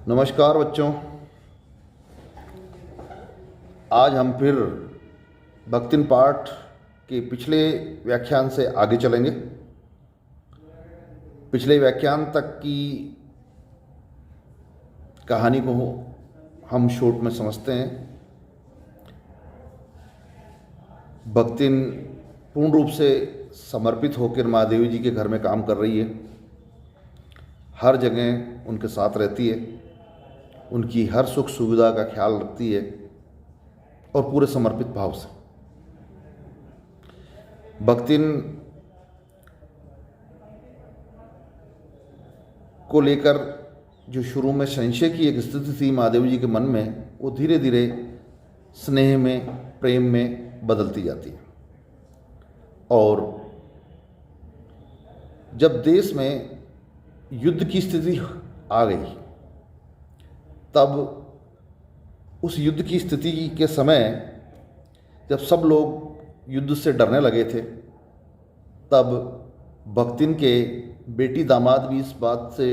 नमस्कार बच्चों। आज हम फिर भक्तिन पाठ के पिछले व्याख्यान से आगे चलेंगे। पिछले व्याख्यान तक की कहानी को हम शॉर्ट में समझते हैं। भक्तिन पूर्ण रूप से समर्पित होकर माँ देवी जी के घर में काम कर रही है। हर जगह उनके साथ रहती है, उनकी हर सुख सुविधा का ख्याल रखती है और पूरे समर्पित भाव से। भक्तिन को लेकर जो शुरू में संशय की एक स्थिति थी माँ देवी जी के मन में, वो धीरे धीरे स्नेह में, प्रेम में बदलती जाती है। और जब देश में युद्ध की स्थिति आ गई, तब उस युद्ध की स्थिति के समय जब सब लोग युद्ध से डरने लगे थे, तब भक्तिन के बेटी दामाद भी इस बात से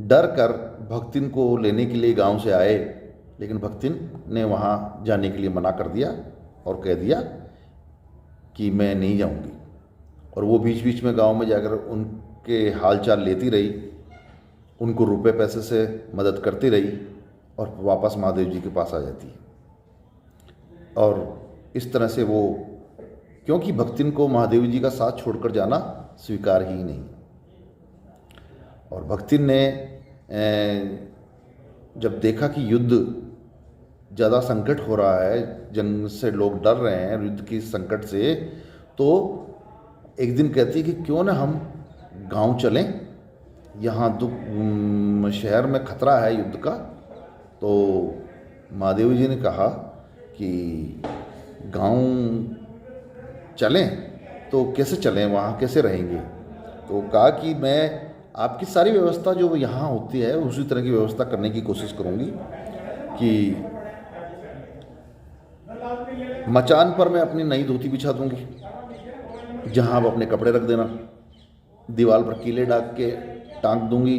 डर कर भक्तिन को लेने के लिए गांव से आए। लेकिन भक्तिन ने वहाँ जाने के लिए मना कर दिया और कह दिया कि मैं नहीं जाऊँगी। और वो बीच बीच में गांव में जाकर उनके हालचाल लेती रही, उनको रुपए पैसे से मदद करती रही और वापस महादेव जी के पास आ जाती है। और इस तरह से वो, क्योंकि भक्तिन को महादेव जी का साथ छोड़कर जाना स्वीकार ही नहीं। और भक्तिन ने जब देखा कि युद्ध ज़्यादा संकट हो रहा है, जंग से लोग डर रहे हैं युद्ध की संकट से, तो एक दिन कहती है कि क्यों ना हम गांव चलें, यहाँ शहर में खतरा है युद्ध का। तो महादेव जी ने कहा कि गांव चलें, तो कैसे चलें, वहाँ कैसे रहेंगे। तो कहा कि मैं आपकी सारी व्यवस्था जो यहाँ होती है उसी तरह की व्यवस्था करने की कोशिश करूँगी कि मचान पर मैं अपनी नई धोती बिछा दूँगी, जहाँ आप अपने कपड़े रख देना, दीवार पर कीले डाल के टांग दूंगी,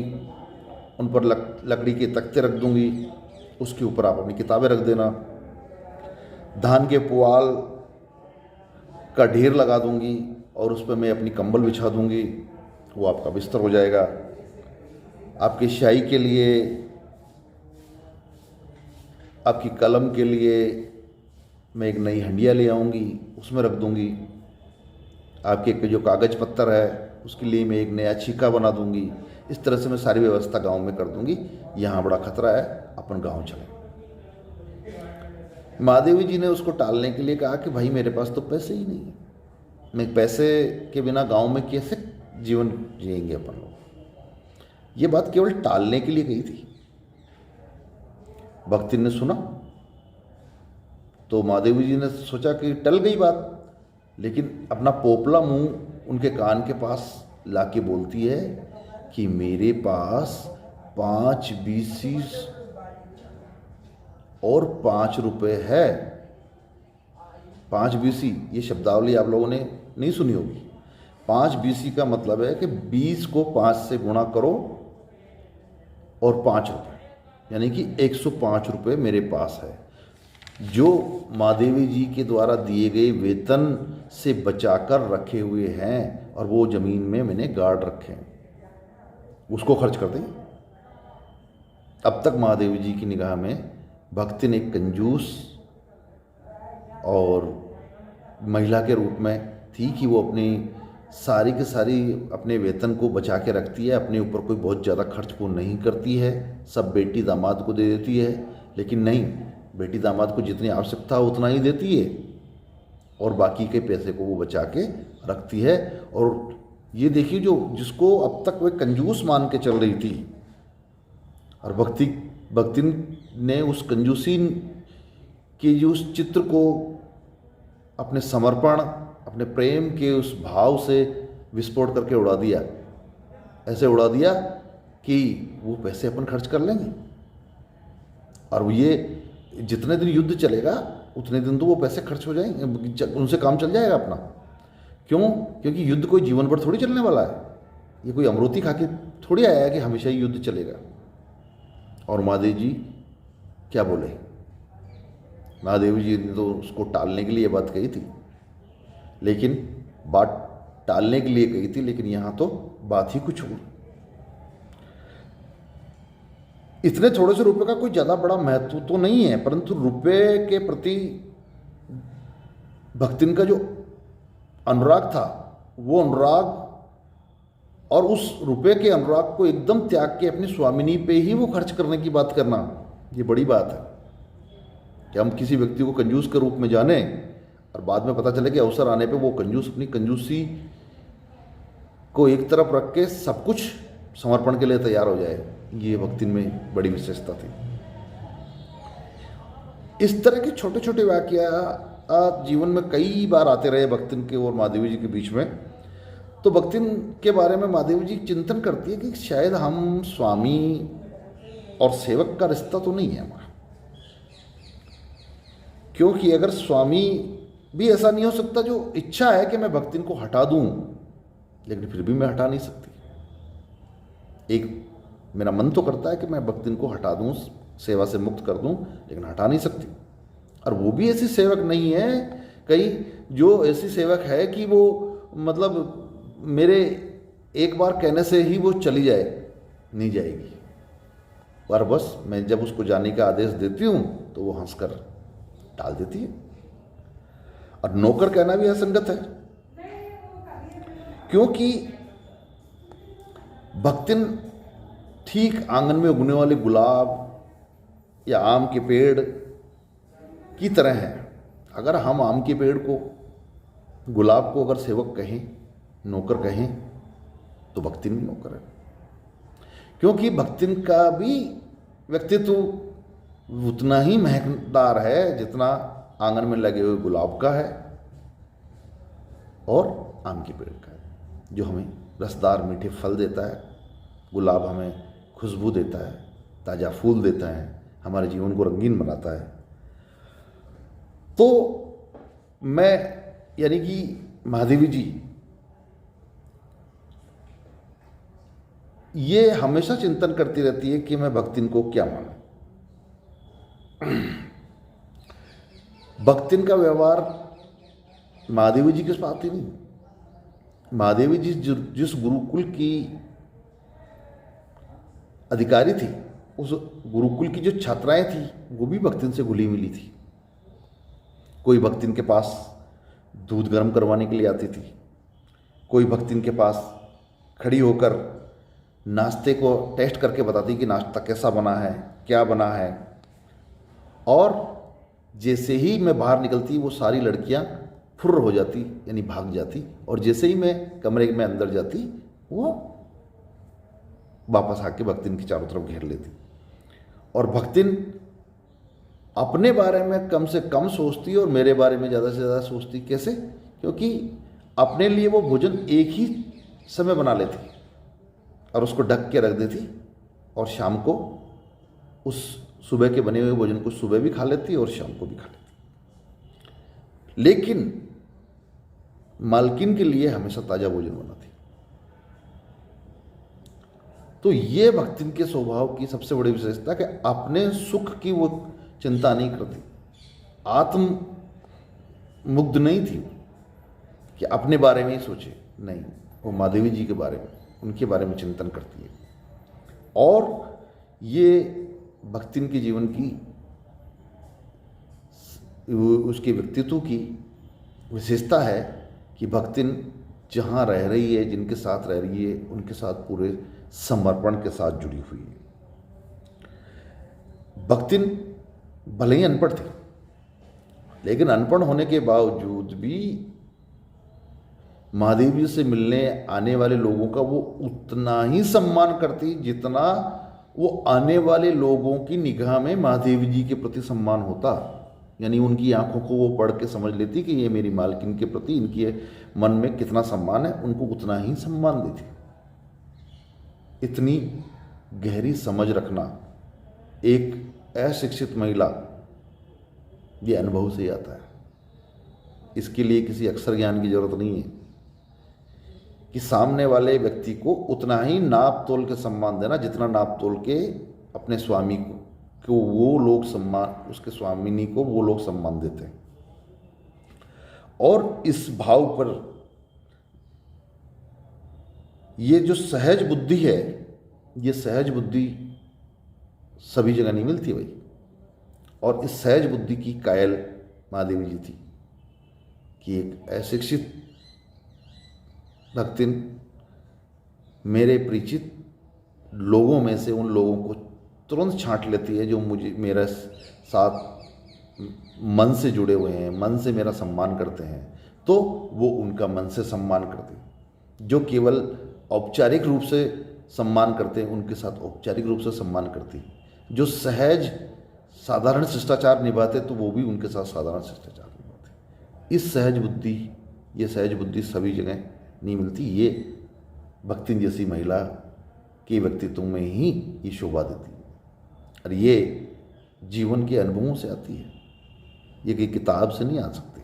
उन पर लकड़ी के तख्ते रख दूंगी, उसके ऊपर आप अपनी किताबें रख देना, धान के पुआल का ढेर लगा दूंगी और उस पर मैं अपनी कंबल बिछा दूंगी, वो आपका बिस्तर हो जाएगा। आपकी स्याही के लिए, आपकी कलम के लिए मैं एक नई हंडिया ले आऊँगी, उसमें रख दूंगी। आपके जो कागज़ पत्तर है उसके लिए मैं एक नया छीका बना दूंगी। इस तरह से मैं सारी व्यवस्था गांव में कर दूंगी, यहाँ बड़ा खतरा है, अपन गांव चलें। महादेवी जी ने उसको टालने के लिए कहा कि भाई मेरे पास तो पैसे ही नहीं है, मैं पैसे के बिना गांव में कैसे जीवन जिएंगे अपन लोग। ये बात केवल टालने के लिए कही थी। भक्तिन ने सुना तो महादेवी जी ने सोचा कि टल गई बात, लेकिन अपना पोपला मुंह उनके कान के पास लाके बोलती है कि मेरे पास 5 बीसी और 5 रुपए है। 5 बीसी, ये शब्दावली आप लोगों ने नहीं सुनी होगी। 5 बीसी का मतलब है कि 20 को 5 से गुणा करो और 5 रुपए, यानी कि 105 रुपये मेरे पास है, जो महादेवी जी के द्वारा दिए गए वेतन से बचाकर रखे हुए हैं और वो ज़मीन में मैंने गाड़ रखे हैं, उसको खर्च कर देंगे। अब तक महादेवी जी की निगाह में भक्तिन एक कंजूस और महिला के रूप में थी कि वो अपनी सारी की सारी अपने वेतन को बचा के रखती है, अपने ऊपर कोई बहुत ज़्यादा खर्च वो नहीं करती है, सब बेटी दामाद को दे देती है। लेकिन नहीं, बेटी दामाद को जितनी आवश्यकता है उतना ही देती है और बाकी के पैसे को वो बचा के रखती है। और ये देखिए, जो जिसको अब तक वह कंजूस मान के चल रही थी, और भक्तिन ने उस कंजूसी के जो उस चित्र को अपने समर्पण, अपने प्रेम के उस भाव से विस्फोट करके उड़ा दिया। ऐसे उड़ा दिया कि वो पैसे अपन खर्च कर लेंगे, और ये जितने दिन युद्ध चलेगा उतने दिन तो वो पैसे खर्च हो जाएंगे, उनसे काम चल जाएगा अपना। क्यों? क्योंकि युद्ध कोई जीवन भर थोड़ी चलने वाला है। ये कोई अमरूती खा के थोड़ी आया है कि हमेशा ही युद्ध चलेगा। और महादेव जी क्या बोले? महादेव जी ने तो उसको टालने के लिए बात कही थी, लेकिन बात टालने के लिए कही थी, लेकिन यहाँ तो बात ही कुछ और। इतने थोड़े से रुपए का कोई ज़्यादा बड़ा महत्व तो नहीं है, परंतु रुपए के प्रति भक्तिन का जो अनुराग था, वो अनुराग और उस रुपए के अनुराग को एकदम त्याग के अपनी स्वामिनी पे ही वो खर्च करने की बात करना, ये बड़ी बात है। कि हम किसी व्यक्ति को कंजूस के रूप में जाने और बाद में पता चले कि अवसर आने पे वो कंजूस अपनी कंजूसी को एक तरफ रख के सब कुछ समर्पण के लिए तैयार हो जाए, ये भक्तिन में बड़ी विशेषता थी। इस तरह के छोटे छोटे वाकया जीवन में कई बार आते रहे भक्तिन के और महादेवी जी के बीच में। तो भक्तिन के बारे में महादेवी जी चिंतन करती है कि शायद हम स्वामी और सेवक का रिश्ता तो नहीं है हमारा, क्योंकि अगर स्वामी भी ऐसा नहीं हो सकता जो इच्छा है कि मैं भक्तिन को हटा दूं, लेकिन फिर भी मैं हटा नहीं सकती। एक मेरा मन तो करता है कि मैं भक्तिन को हटा दूं, सेवा से मुक्त कर दूं, लेकिन हटा नहीं सकती। और वो भी ऐसी सेवक नहीं है कहीं जो ऐसी सेवक है कि वो मतलब मेरे एक बार कहने से ही वो चली जाए, नहीं जाएगी। और बस मैं जब उसको जाने का आदेश देती हूँ तो वो हंसकर टाल देती है। और नौकर कहना भी असंगत है, क्योंकि भक्तिन ठीक आंगन में उगने वाले गुलाब या आम के पेड़ की तरह है। अगर हम आम के पेड़ को, गुलाब को अगर सेवक कहें, नौकर कहें, तो भक्तिन भी नौकर है, क्योंकि भक्तिन का भी व्यक्तित्व उतना ही महकदार है जितना आंगन में लगे हुए गुलाब का है और आम के पेड़ का है, जो हमें रसदार मीठे फल देता है। गुलाब हमें खुशबू देता है, ताज़ा फूल देता है, हमारे जीवन को रंगीन बनाता है। तो मैं यानी कि महादेवी जी ये हमेशा चिंतन करती रहती है कि मैं भक्तिन को क्या मानूं। भक्तिन का व्यवहार महादेवी जी के साथ ही नहीं, महादेवी जी जिस गुरुकुल की अधिकारी थी, उस गुरुकुल की जो छात्राएं थी वो भी भक्तिन से घुली मिली थी। कोई भक्तिन के पास दूध गर्म करवाने के लिए आती थी, कोई भक्तिन के पास खड़ी होकर नाश्ते को टेस्ट करके बताती कि नाश्ता कैसा बना है, क्या बना है। और जैसे ही मैं बाहर निकलती वो सारी लड़कियां फुर्र हो जाती, यानी भाग जाती, और जैसे ही मैं कमरे में अंदर जाती वो वापस आके भक्तिन की चारों तरफ घेर लेती। और भक्तिन अपने बारे में कम से कम सोचती और मेरे बारे में ज़्यादा से ज़्यादा सोचती। कैसे? क्योंकि अपने लिए वो भोजन एक ही समय बना लेती और उसको ढक के रख देती, और शाम को उस सुबह के बने हुए भोजन को सुबह भी खा लेती और शाम को भी खा लेती। लेकिन मालकिन के लिए हमेशा ताज़ा भोजन बनाती। तो ये भक्तिन के स्वभाव की सबसे बड़ी विशेषता कि अपने सुख की वो चिंता नहीं करती, आत्म मुग्ध नहीं थी कि अपने बारे में ही सोचे, नहीं, वो महादेवी जी के बारे में, उनके बारे में चिंतन करती है। और ये भक्तिन के जीवन की, उसके व्यक्तित्व की विशेषता है कि भक्तिन जहाँ रह रही है, जिनके साथ रह रही है, उनके साथ पूरे समर्पण के साथ जुड़ी हुई है। भक्तिन भले ही अनपढ़ थी, लेकिन अनपढ़ होने के बावजूद भी महादेवी से मिलने आने वाले लोगों का वो उतना ही सम्मान करती जितना वो आने वाले लोगों की निगाह में महादेवी जी के प्रति सम्मान होता। यानी उनकी आंखों को वो पढ़ के समझ लेती कि ये मेरी मालकिन के प्रति इनके मन में कितना सम्मान है, उनको उतना ही सम्मान देती। इतनी गहरी समझ रखना एक अशिक्षित महिला, ये अनुभव से आता है। इसके लिए किसी अक्षर ज्ञान की जरूरत नहीं है कि सामने वाले व्यक्ति को उतना ही नाप तोल के सम्मान देना जितना नाप तोल के अपने स्वामी को वो लोग सम्मान, उसके स्वामिनी को वो लोग सम्मान देते हैं। और इस भाव पर ये जो सहज बुद्धि है, ये सहज बुद्धि सभी जगह नहीं मिलती भाई। और इस सहज बुद्धि की कायल महादेवी जी थी कि एक अशिक्षित भक्तिन मेरे परिचित लोगों में से उन लोगों को तुरंत छांट लेती है जो मुझे मेरे साथ मन से जुड़े हुए हैं, मन से मेरा सम्मान करते हैं, तो वो उनका मन से सम्मान करती। जो केवल औपचारिक रूप से सम्मान करते हैं उनके साथ औपचारिक रूप से सम्मान करती। जो सहज साधारण शिष्टाचार निभाते तो वो भी उनके साथ साधारण शिष्टाचार निभाते। इस सहज बुद्धि, ये सहज बुद्धि सभी जगह नहीं मिलती। ये भक्तिन जैसी महिला के व्यक्तित्व में ही ये शोभा देती है और ये जीवन के अनुभवों से आती है, ये कि किताब से नहीं आ सकती।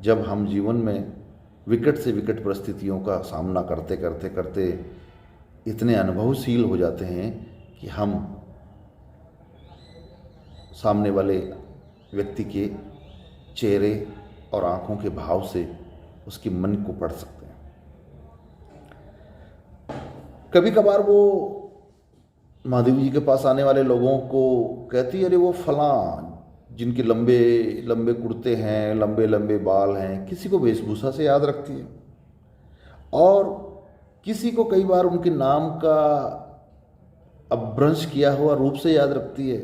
जब हम जीवन में विकट से विकट परिस्थितियों का सामना करते करते करते इतने अनुभवशील हो जाते हैं कि हम सामने वाले व्यक्ति के चेहरे और आंखों के भाव से उसके मन को पढ़ सकते हैं। कभी कभार वो महादेवी जी के पास आने वाले लोगों को कहती, अरे वो फलां जिनके लंबे लंबे कुर्ते हैं, लंबे लंबे बाल हैं, किसी को वेशभूषा से याद रखती है और किसी को कई बार उनके नाम का अपभ्रंश किया हुआ रूप से याद रखती है,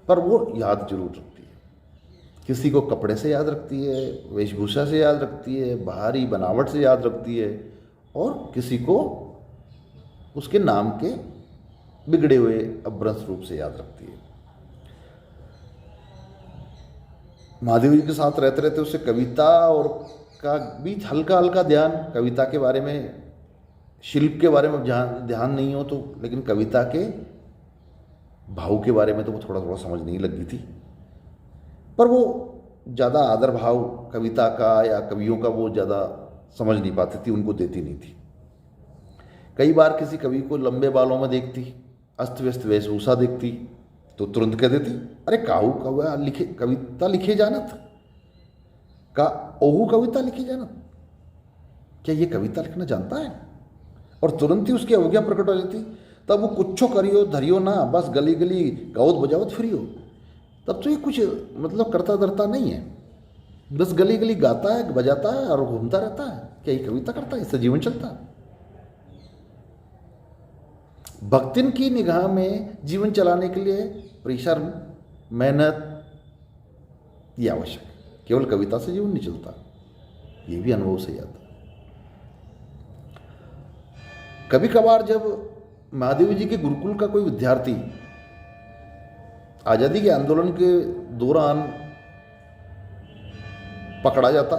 पर वो याद जरूर रखती है। किसी को कपड़े से याद रखती है, वेशभूषा से याद रखती है, बाहरी बनावट से याद रखती है और किसी को उसके नाम के बिगड़े हुए अपभ्रंश रूप से याद रखती है। महादेवी जी के साथ रहते रहते उसे कविता और का भी हल्का हल्का ध्यान, कविता के बारे में, शिल्प के बारे में ध्यान नहीं हो तो, लेकिन कविता के भाव के बारे में तो वो थोड़ा थोड़ा समझ नहीं लगी थी। पर वो ज़्यादा आदर भाव कविता का या कवियों का वो ज़्यादा समझ नहीं पाती थी, उनको देती नहीं थी। कई बार किसी कवि को लंबे बालों में देखती, अस्त व्यस्त वेशभूषा देखती तो तुरंत कह देती, अरे काहू कवा लिखे कविता लिखे जानत, का ओहू कविता लिखी जानत, क्या ये कविता लिखना जानता है? और तुरंत ही उसकी अवज्ञा प्रकट हो जाती। तब वो कुछो करियो धरियो ना, बस गली गली गावत बजावत फिरियो। तब तो ये कुछ मतलब करता धरता नहीं है, बस गली गली गाता है, बजाता है और घूमता रहता है। क्या ये कविता करता है? इससे जीवन चलता है? भक्तिन की निगाह में जीवन चलाने के लिए परिश्रम, मेहनत ये आवश्यक है। केवल कविता से जीवन नहीं चलता, ये भी अनुभव से आता है। कभी कभार जब महादेवी जी के गुरुकुल का कोई विद्यार्थी आज़ादी के आंदोलन के दौरान पकड़ा जाता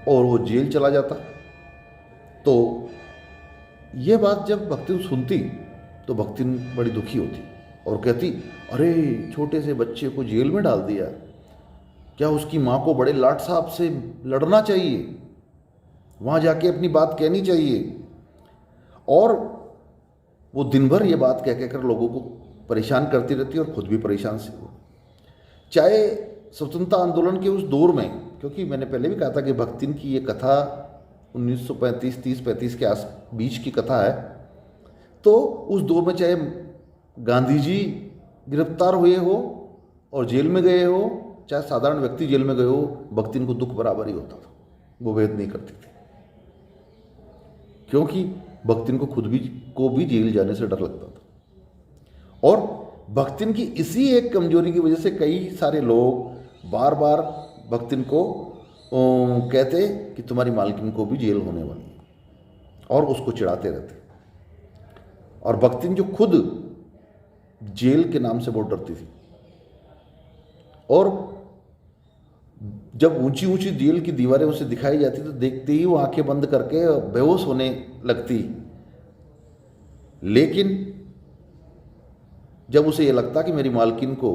और वो जेल चला जाता, तो ये बात जब भक्तिन सुनती तो भक्तिन बड़ी दुखी होती और कहती, अरे छोटे से बच्चे को जेल में डाल दिया, क्या उसकी माँ को बड़े लाट साहब से लड़ना चाहिए, वहाँ जाके अपनी बात कहनी चाहिए। और वो दिन भर ये बात कह कहकर लोगों को परेशान करती रहती और खुद भी परेशान सी हो। चाहे स्वतंत्रता आंदोलन के उस दौर में, क्योंकि मैंने पहले भी कहा था कि भक्तिन की ये कथा 1935 30-35 के आस बीच की कथा है, तो उस दौर में चाहे गांधी जी गिरफ्तार हुए हो और जेल में गए हो, चाहे साधारण व्यक्ति जेल में गए हो, भक्तिन को दुख बराबर ही होता था। वो भेद नहीं करती थी, क्योंकि भक्तिन को खुद भी जेल जाने से डर लगता था। और भक्तिन की इसी एक कमजोरी की वजह से कई सारे लोग बार बार भक्तिन को कहते कि तुम्हारी मालकिन को भी जेल होने वाली है, और उसको चिढ़ाते रहते। और भक्तिन जो खुद जेल के नाम से बहुत डरती थी, और जब ऊंची ऊंची जेल की दीवारें उसे दिखाई जाती तो देखते ही वो आंखें बंद करके बेहोश होने लगती। लेकिन जब उसे ये लगता कि मेरी मालकिन को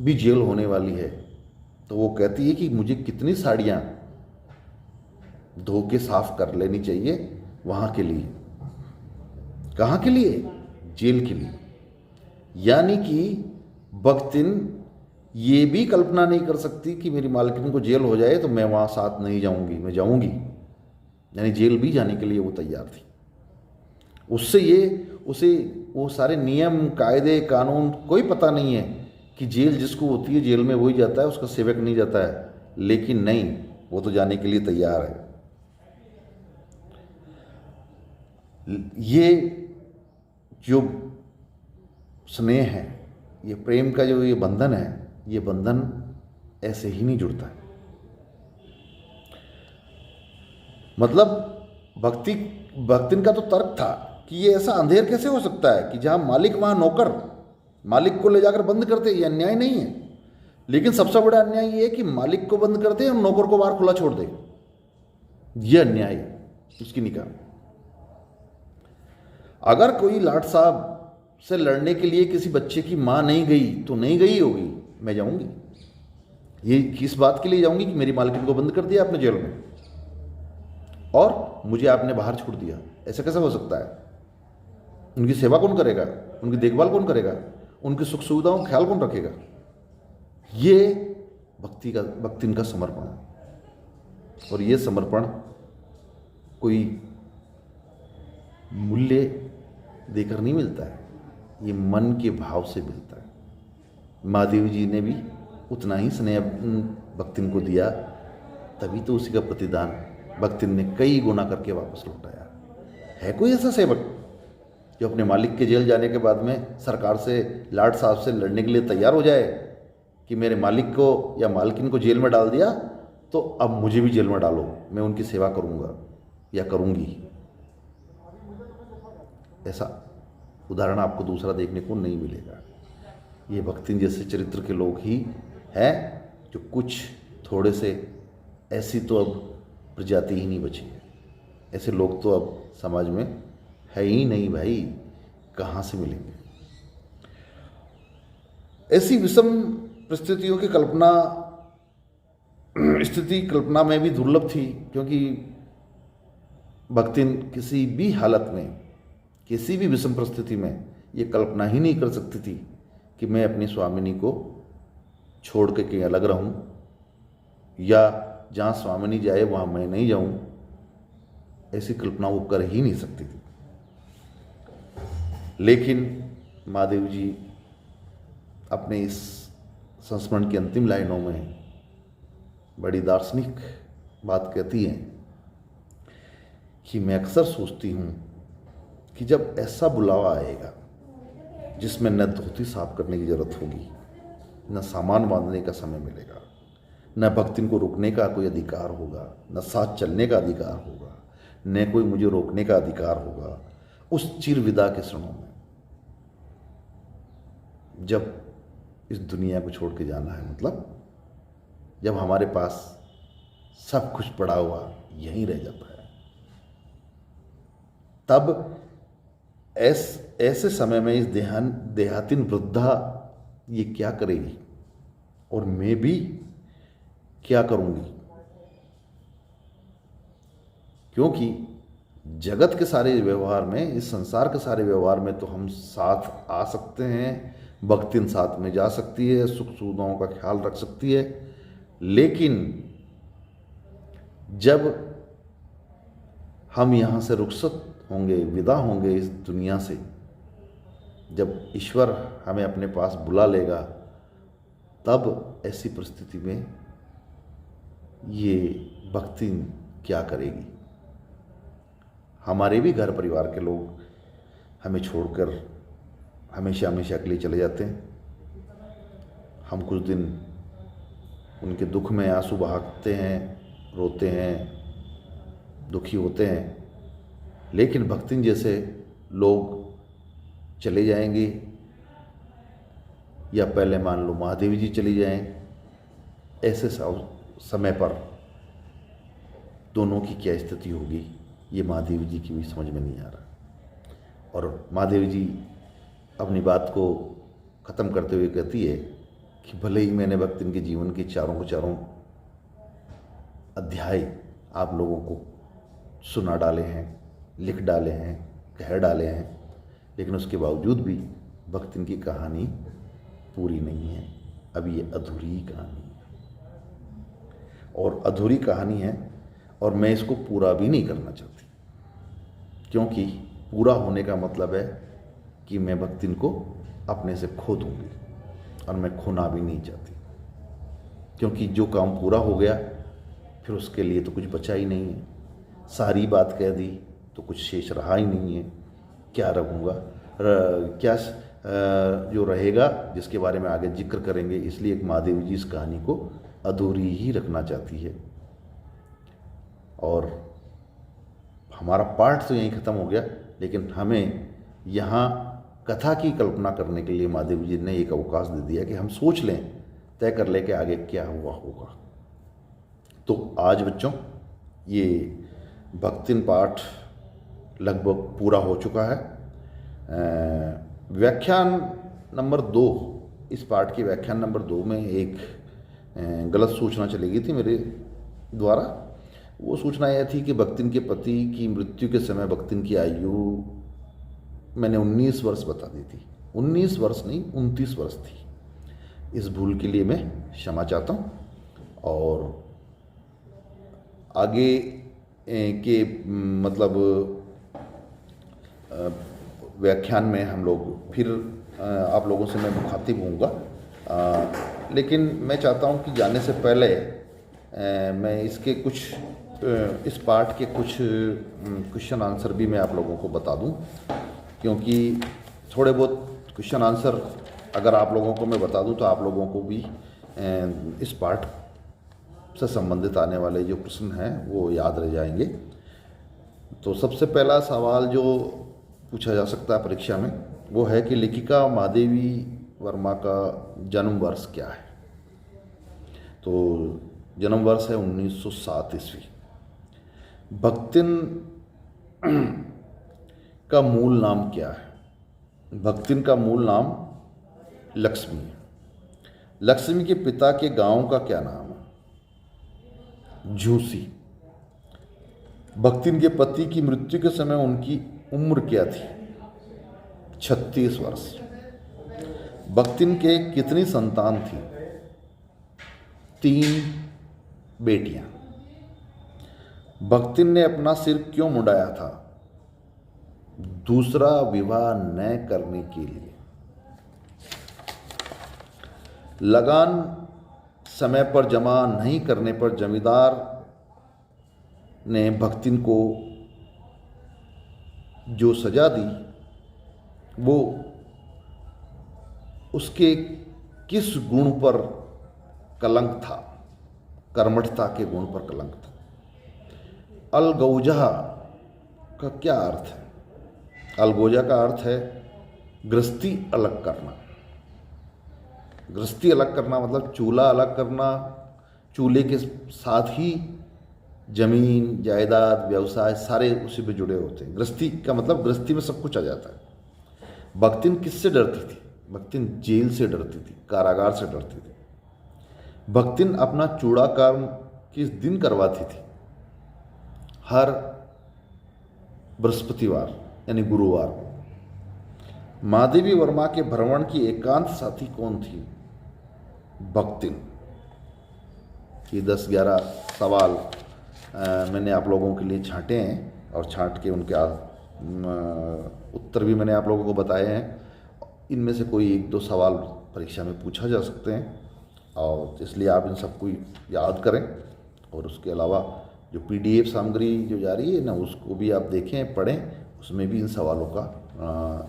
भी जेल होने वाली है, तो वो कहती है कि मुझे कितनी साड़ियाँ धो के साफ कर लेनी चाहिए वहाँ के लिए। कहाँ के लिए? जेल के लिए। यानी कि बख्तिन ये भी कल्पना नहीं कर सकती कि मेरी मालकिन को जेल हो जाए तो मैं वहाँ साथ नहीं जाऊँगी, मैं जाऊँगी। यानी जेल भी जाने के लिए वो तैयार थी। उसे वो सारे नियम, कायदे, कानून कोई पता नहीं है कि जेल जिसको होती है जेल में वही जाता है, उसका सेवक नहीं जाता है। लेकिन नहीं, वो तो जाने के लिए तैयार है। ये जो स्नेह है, ये प्रेम का जो ये बंधन है, ये बंधन ऐसे ही नहीं जुड़ता है। मतलब भक्तिन का तो तर्क था कि ये ऐसा अंधेर कैसे हो सकता है कि जहां मालिक वहां नौकर, मालिक को ले जाकर बंद करते, ये अन्याय नहीं है। लेकिन सबसे बड़ा अन्याय ये है कि मालिक को बंद कर दे और नौकर को बाहर खुला छोड़ दे। ये अन्याय उसकी निगाह में। अगर कोई लाट साहब से लड़ने के लिए किसी बच्चे की मां नहीं गई तो नहीं गई होगी, मैं जाऊंगी। ये किस बात के लिए जाऊंगी कि मेरी मालकिन को बंद कर दिया आपने जेल में और मुझे आपने बाहर छोड़ दिया। ऐसा कैसे हो सकता है? उनकी सेवा कौन करेगा? उनकी देखभाल कौन करेगा? उनकी सुख सुविधाओं का ख्याल कौन रखेगा? ये भक्तिन का समर्पण है। और ये समर्पण कोई मूल्य देकर नहीं मिलता है, ये मन के भाव से मिलता है। महादेव जी ने भी उतना ही स्नेह भक्तिन को दिया, तभी तो उसी का प्रतिदान भक्तिन ने कई गुना करके वापस लौटाया। है कोई ऐसा सेवक जो अपने मालिक के जेल जाने के बाद में सरकार से, लाट साहब से लड़ने के लिए तैयार हो जाए कि मेरे मालिक को या मालकिन को जेल में डाल दिया तो अब मुझे भी जेल में डालो, मैं उनकी सेवा करूंगा या करूंगी? ऐसा उदाहरण आपको दूसरा देखने को नहीं मिलेगा। ये भक्तिन जैसे चरित्र के लोग ही हैं जो कुछ थोड़े से, ऐसी तो अब प्रजाति ही नहीं बची है। ऐसे लोग तो अब समाज में है ही नहीं भाई, कहाँ से मिलेंगे? ऐसी विषम परिस्थितियों की कल्पना में भी दुर्लभ थी, क्योंकि भक्तिन किसी भी हालत में, किसी भी विषम परिस्थिति में ये कल्पना ही नहीं कर सकती थी कि मैं अपनी स्वामिनी को छोड़ के कहीं अलग रहूं या जहाँ स्वामिनी जाए वहाँ मैं नहीं जाऊं। ऐसी कल्पना वो कर ही नहीं सकती थी। लेकिन महादेव जी अपने इस संस्मरण की अंतिम लाइनों में बड़ी दार्शनिक बात कहती हैं कि मैं अक्सर सोचती हूँ कि जब ऐसा बुलावा आएगा जिसमें न धोती साफ करने की जरूरत होगी, न सामान बांधने का समय मिलेगा, न भक्तिन को रुकने का कोई अधिकार होगा, न साथ चलने का अधिकार होगा, न कोई मुझे रोकने का अधिकार होगा, उस चिरविदा के क्षणों में जब इस दुनिया को छोड़ के जाना है, मतलब जब हमारे पास सब कुछ पड़ा हुआ यहीं रह जाता है, तब ऐसे समय में इस देहातीन वृद्धा ये क्या करेगी और मैं भी क्या करूंगी? क्योंकि जगत के सारे व्यवहार में, इस संसार के सारे व्यवहार में तो हम साथ आ सकते हैं, भक्तिन साथ में जा सकती है, सुख सुविधाओं का ख्याल रख सकती है, लेकिन जब हम यहाँ से रुखसत होंगे, विदा होंगे इस दुनिया से, जब ईश्वर हमें अपने पास बुला लेगा, तब ऐसी परिस्थिति में ये भक्तिन क्या करेगी? हमारे भी घर परिवार के लोग हमें छोड़कर हमेशा हमेशा के लिए चले जाते हैं। हम कुछ दिन उनके दुख में आंसू बहाते हैं, रोते हैं, दुखी होते हैं, लेकिन भक्तिन जैसे लोग चले जाएंगे, या पहले मान लो महादेवी जी चली जाएं, ऐसे समय पर दोनों की क्या स्थिति होगी, ये महादेवी जी की भी समझ में नहीं आ रहा। और महादेवी जी अपनी बात को ख़त्म करते हुए कहती है कि भले ही मैंने भक्तिन के जीवन के चारों अध्याय आप लोगों को सुना डाले हैं, लिख डाले हैं, कह डाले हैं, लेकिन उसके बावजूद भी भक्तिन की कहानी पूरी नहीं है। अभी ये अधूरी कहानी है और अधूरी कहानी है, और मैं इसको पूरा भी नहीं करना चाहती, क्योंकि पूरा होने का मतलब है कि मैं भक्तिन को अपने से खो दूंगी, और मैं खोना भी नहीं चाहती, क्योंकि जो काम पूरा हो गया फिर उसके लिए तो कुछ बचा ही नहीं है। सारी बात कह दी तो कुछ शेष रहा ही नहीं है। क्या रहूँगा, क्या जो रहेगा, जिसके बारे में आगे जिक्र करेंगे। इसलिए एक महादेवी जी इस कहानी को अधूरी ही रखना चाहती है। और हमारा पाठ तो यहीं ख़त्म हो गया, लेकिन हमें यहाँ कथा की कल्पना करने के लिए महादेवी जी ने एक अवकाश दे दिया कि हम सोच लें, तय कर लें कि आगे क्या हुआ होगा। तो आज बच्चों ये भक्तिन पाठ लगभग पूरा हो चुका है। व्याख्यान नंबर 2, इस पाठ के व्याख्यान नंबर 2 में एक गलत सूचना चली गई थी मेरे द्वारा। वो सूचना यह थी कि भक्तिन के पति की मृत्यु के समय भक्तिन की आयु मैंने 19 वर्ष बता दी थी। 19 वर्ष नहीं, 29 वर्ष थी। इस भूल के लिए मैं क्षमा चाहता हूँ, और आगे के मतलब व्याख्यान में हम लोग फिर आप लोगों से मैं मुखातिब होऊंगा। लेकिन मैं चाहता हूं कि जाने से पहले मैं इसके कुछ इस पाठ के कुछ क्वेश्चन आंसर भी मैं आप लोगों को बता दूं, क्योंकि थोड़े बहुत क्वेश्चन आंसर अगर आप लोगों को मैं बता दूं तो आप लोगों को भी इस पाठ से संबंधित आने वाले जो प्रश्न हैं वो याद रह जाएंगे। तो सबसे पहला सवाल जो पूछा जा सकता है परीक्षा में वो है कि लेखिका महादेवी वर्मा का जन्म वर्ष क्या है। तो जन्म वर्ष है 1907 ईस्वी। भक्तिन का मूल नाम क्या है। भक्तिन का मूल नाम लक्ष्मी है। लक्ष्मी के पिता के गांव का क्या नाम है। झूसी। भक्तिन के पति की मृत्यु के समय उनकी उम्र क्या थी। 36 वर्ष। भक्तिन के कितनी संतान थी। 3 बेटियां। भक्तिन ने अपना सिर क्यों मुंडाया था। दूसरा विवाह न करने के लिए। लगान समय पर जमा नहीं करने पर जमींदार ने भक्तिन को जो सजा दी वो उसके किस गुण पर कलंक था। कर्मठता के गुण पर कलंक था। अलगौजा का क्या अर्थ है। अलगोजा का अर्थ है गृहस्थी अलग करना। गृहस्थी अलग करना मतलब चूल्हा अलग करना। चूल्हे के साथ ही जमीन जायदाद व्यवसाय सारे उसी पे जुड़े होते हैं। गृहस्थी का मतलब गृहस्थी में सब कुछ आ जाता है। भक्तिन किससे डरती थी। भक्तिन जेल से डरती थी, कारागार से डरती थी। भक्तिन अपना चूड़ा कर्म किस दिन करवाती थी। हर बृहस्पतिवार यानी गुरुवार को। महादेवी वर्मा के भ्रमण की एकांत साथी कौन थी। भक्तिन। ये 10-11 सवाल मैंने आप लोगों के लिए छांटे हैं और छांट के उनके उत्तर भी मैंने आप लोगों को बताए हैं। इनमें से कोई 1-2 सवाल परीक्षा में पूछा जा सकते हैं, और इसलिए आप इन सबको याद करें। और उसके अलावा जो PDF सामग्री जो जा रही है ना, उसको भी आप देखें, पढ़ें। उसमें भी इन सवालों का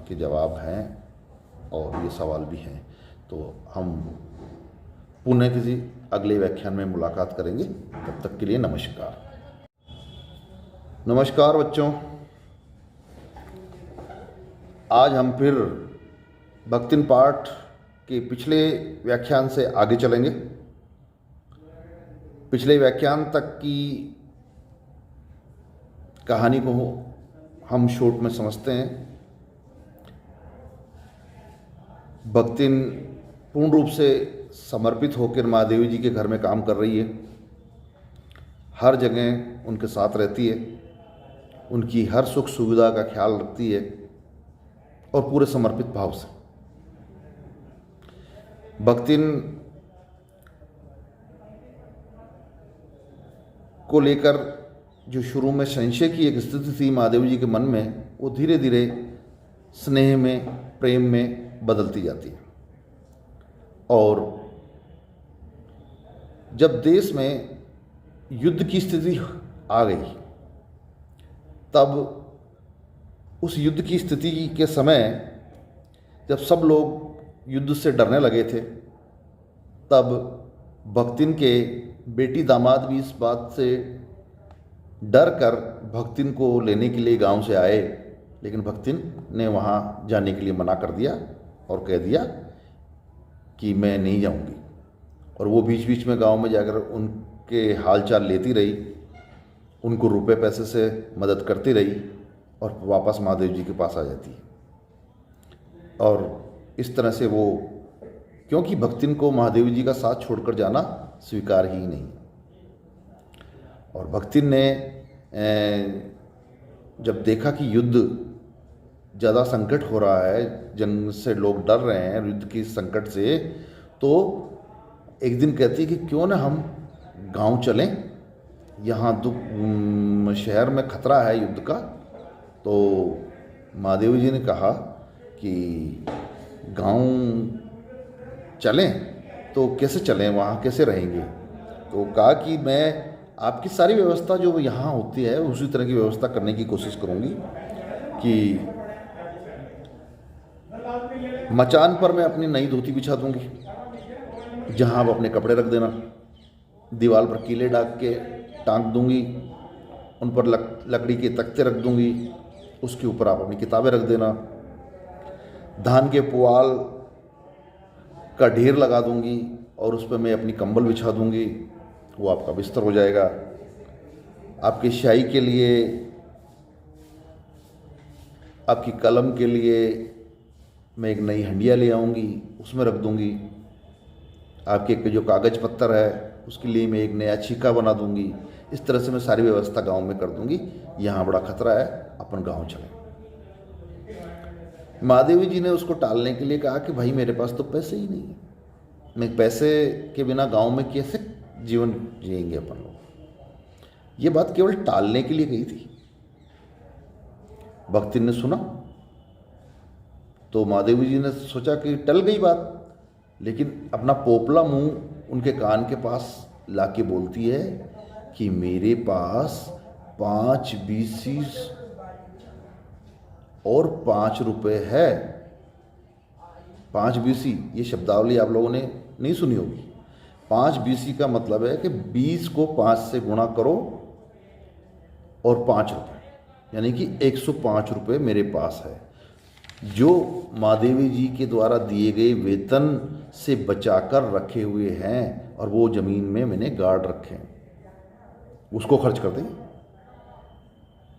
के जवाब हैं और ये सवाल भी हैं। तो हम पुनः किसी अगले व्याख्यान में मुलाकात करेंगे। तब तक के लिए नमस्कार। नमस्कार बच्चों, आज हम फिर भक्तिन पाठ के पिछले व्याख्यान से आगे चलेंगे। पिछले व्याख्यान तक की कहानी को हम शॉर्ट में समझते हैं। भक्तिन पूर्ण रूप से समर्पित होकर महादेवी जी के घर में काम कर रही है। हर जगह उनके साथ रहती है, उनकी हर सुख सुविधा का ख्याल रखती है और पूरे समर्पित भाव से। भक्तिन को लेकर जो शुरू में संशय की एक स्थिति थी महादेव जी के मन में, वो धीरे धीरे स्नेह में, प्रेम में बदलती जाती है। और जब देश में युद्ध की स्थिति आ गई, तब उस युद्ध की स्थिति के समय जब सब लोग युद्ध से डरने लगे थे, तब भक्तिन के बेटी दामाद भी इस बात से डर कर भक्तिन को लेने के लिए गांव से आए, लेकिन भक्तिन ने वहाँ जाने के लिए मना कर दिया और कह दिया कि मैं नहीं जाऊँगी। और वो बीच बीच में गांव में जाकर उनके हालचाल लेती रही, उनको रुपए पैसे से मदद करती रही और वापस महादेव जी के पास आ जाती है। और इस तरह से वो, क्योंकि भक्तिन को महादेव जी का साथ छोड़कर जाना स्वीकार ही नहीं। और भक्तिन ने जब देखा कि युद्ध ज़्यादा संकट हो रहा है, जंग से लोग डर रहे हैं युद्ध की संकट से, तो एक दिन कहती है कि क्यों ना हम गांव चलें, यहाँ शहर में खतरा है युद्ध का। तो महादेव जी ने कहा कि गांव चलें, तो कैसे चलें, वहाँ कैसे रहेंगे। तो कहा कि मैं आपकी सारी व्यवस्था जो यहाँ होती है उसी तरह की व्यवस्था करने की कोशिश करूँगी कि मचान पर मैं अपनी नई धोती बिछा दूँगी, जहाँ आप अपने कपड़े रख देना, दीवार पर कीले डाल के टांग दूँगी, उन पर लकड़ी के तख्ते रख दूँगी, उसके ऊपर आप अपनी किताबें रख देना, धान के पुआल का ढेर लगा दूँगी और उस पर मैं अपनी कंबल बिछा दूँगी, वो आपका बिस्तर हो जाएगा। आपकी स्याही के लिए, आपकी कलम के लिए मैं एक नई हंडिया ले आऊँगी, उसमें रख दूँगी। आपके जो कागज़ पत्तर है उसके लिए मैं एक नया छीका बना दूँगी। इस तरह से मैं सारी व्यवस्था गांव में कर दूँगी, यहाँ बड़ा खतरा है, अपन गांव चलें। महादेवी जी ने उसको टालने के लिए कहा कि भाई मेरे पास तो पैसे ही नहीं है, मैं पैसे के बिना गांव में कैसे जीवन जिएंगे अपन लोग। ये बात केवल टालने के लिए कही थी। भक्तिन ने सुना तो महादेवी जी ने सोचा कि टल गई बात, लेकिन अपना पोपला मुंह उनके कान के पास लाके बोलती है कि मेरे पास 5 बीसी और 5 रुपए है। 5 बीसी, ये शब्दावली आप लोगों ने नहीं सुनी होगी। 5 बीसी का मतलब है कि 20 को 5 से गुणा करो और 5 रुपये, यानी कि 105 रुपये मेरे पास है, जो महादेवी जी के द्वारा दिए गए वेतन से बचाकर रखे हुए हैं और वो ज़मीन में मैंने गाड़ रखे हैं, उसको खर्च कर दें।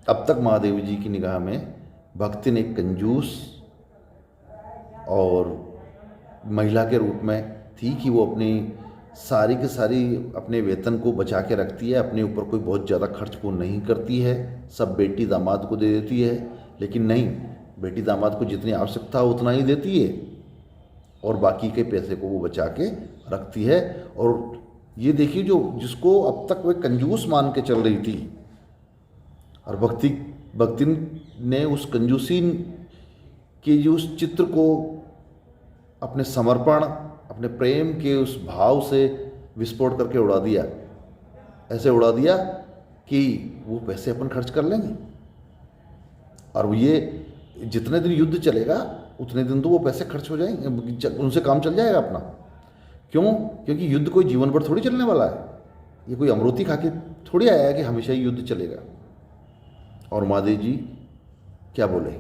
अब तक महादेवी जी की निगाह में भक्तिन एक कंजूस और महिला के रूप में थी कि वो अपनी सारी की सारी अपने वेतन को बचा के रखती है, अपने ऊपर कोई बहुत ज़्यादा खर्च वो नहीं करती है, सब बेटी दामाद को दे देती है। लेकिन नहीं, बेटी दामाद को जितनी आवश्यकता है उतना ही देती है और बाकी के पैसे को वो बचा के रखती है। और ये देखिए, जो जिसको अब तक वे कंजूस मान के चल रही थी, और भक्तिन ने उस कंजूसी के जो उस चित्र को अपने समर्पण, अपने प्रेम के उस भाव से विस्फोट करके उड़ा दिया। ऐसे उड़ा दिया कि वो पैसे अपन खर्च कर लेंगे, और ये जितने दिन युद्ध चलेगा उतने दिन तो वो पैसे खर्च हो जाएंगे, उनसे काम चल जाएगा अपना। क्यों? क्योंकि युद्ध कोई जीवन भर थोड़ी चलने वाला है, ये कोई अमरूती खा के थोड़ी आया है कि हमेशा ही युद्ध चलेगा। और महादेव जी क्या बोले?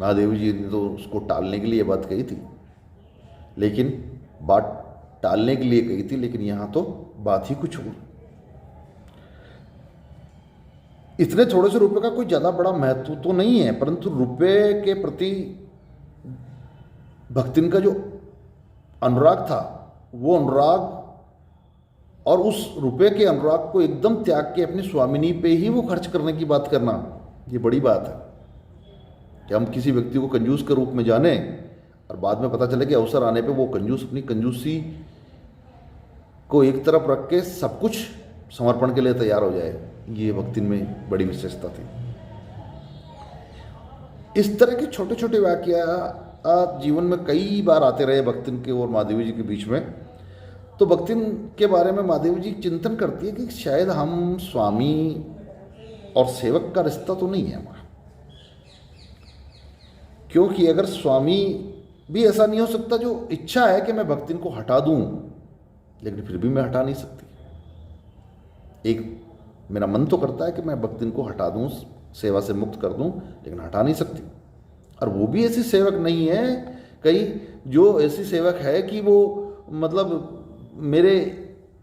महादेव जी ने तो उसको टालने के लिए ये बात कही थी, लेकिन बात टालने के लिए कही थी, लेकिन यहाँ तो बात ही कुछ और। इतने थोड़े से रुपए का कोई ज़्यादा बड़ा महत्व तो नहीं है, परंतु रुपए के प्रति भक्तिन का जो अनुराग था, वो अनुराग और उस रुपए के अनुराग को एकदम त्याग के अपनी स्वामिनी पे ही वो खर्च करने की बात करना, ये बड़ी बात है। कि हम किसी व्यक्ति को कंजूस के रूप में जाने और बाद में पता चले कि अवसर आने पे वो कंजूस अपनी कंजूसी को एक तरफ रख के सब कुछ समर्पण के लिए तैयार हो जाए। ये भक्तिन में बड़ी विशेषता थी। इस तरह के छोटे छोटे वाकया जीवन में कई बार आते रहे भक्तिन के और महादेवी जी के बीच में। तो भक्तिन के बारे में महादेवी जी चिंतन करती है कि शायद हम स्वामी और सेवक का रिश्ता तो नहीं है हमारा, क्योंकि अगर स्वामी भी ऐसा नहीं हो सकता जो इच्छा है कि मैं भक्तिन को हटा दूं, लेकिन फिर भी मैं हटा नहीं सकती। एक मेरा मन तो करता है कि मैं भक्तिन को हटा दूं, सेवा से मुक्त कर दूं, लेकिन हटा नहीं सकती। और वो भी ऐसी सेवक नहीं है कहीं जो ऐसी सेवक है कि वो मतलब मेरे